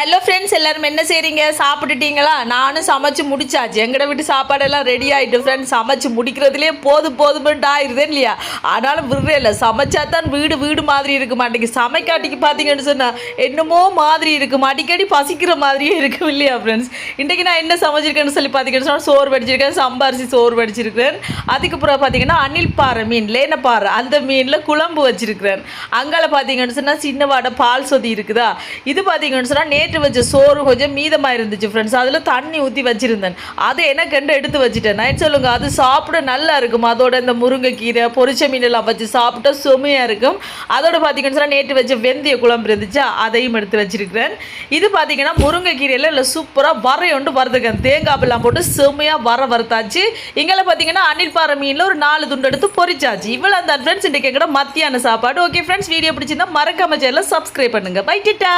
Hello friends, எல்லாரும் என்ன செய்கிறீங்க? சாப்பிட்டுட்டீங்களா? நானும் சமைச்சு முடிச்சாச்சு. எங்கட வீட்டு சாப்பாடெல்லாம் ரெடி ஆகிட்டு ஃப்ரெண்ட்ஸ். சமைச்சு முடிக்கிறதுலேயே போதும்ட்டு ஆயிடுதே இல்லையா? ஆனாலும் விடுறே இல்லை. சமைச்சா தான் வீடு வீடு மாதிரி இருக்க மாட்டேங்க. சமைக்காட்டிக்கு பார்த்தீங்கன்னு சொன்னால் என்னமோ மாதிரி இருக்கும். அடிக்கடி பசிக்கிற மாதிரியே இருக்கும் இல்லையா ஃப்ரெண்ட்ஸ்? இன்றைக்கி நான் என்ன சமைச்சிருக்கேன்னு சொல்லி பார்த்தீங்கன்னு சொன்னால் சோறு வடிச்சிருக்கேன், சம்பாரிசி சோறு வடிச்சிருக்கிறேன். அதுக்கப்புறம் பார்த்தீங்கன்னா அணில் பாறை மீன், லேனப்பாறை, அந்த மீனில் குழம்பு வச்சிருக்கிறேன். அங்கால பார்த்தீங்கன்னு சொன்னால் சின்ன வாடை பால் சொதி இருக்குதா. இது பார்த்தீங்கன்னு சொன்னால் நேற்று வச்ச சோறு கொஞ்சம் மீதமாக இருந்துச்சு ஃப்ரெண்ட்ஸ். அதில் தண்ணி ஊற்றி வச்சுருந்தேன். அதை எனக்கு எடுத்து வச்சுட்டேன். நைட் சொல்லுங்கள், அது சாப்பிட நல்லா இருக்கும். அதோட இந்த முருங்கைக்கீரை பொரிச்ச மீனெல்லாம் வச்சு சாப்பிட்டா செம்மையாக இருக்கும். அதோட பார்த்தீங்கன்னு சொன்னால் நேற்று வச்ச வெந்தய குழம்பு இருந்துச்சு, அதையும் எடுத்து வச்சிருக்கிறேன். இது பார்த்தீங்கன்னா முருங்கைக்கீரையில் இல்லை சூப்பராக வரையொண்டு வறுத்துக்கேன். தேங்காய்லாம் போட்டு செம்மையாக வறுத்தாச்சு. இங்கே பார்த்தீங்கன்னா அணில் பாறை மீனில் ஒரு 4 துண்டு எடுத்து பொரிச்சாச்சு. இவ்வளோ அந்த ஃப்ரெண்ட்ஸ் இன்றைக்கு எங்கட மத்தியான சாப்பாடு. ஓகே ஃப்ரெண்ட்ஸ், வீடியோ பிடிச்சிருந்தா மறக்காம சேனலை சப்ஸ்கிரைப் பண்ணுங்கள். பை டிட்டா.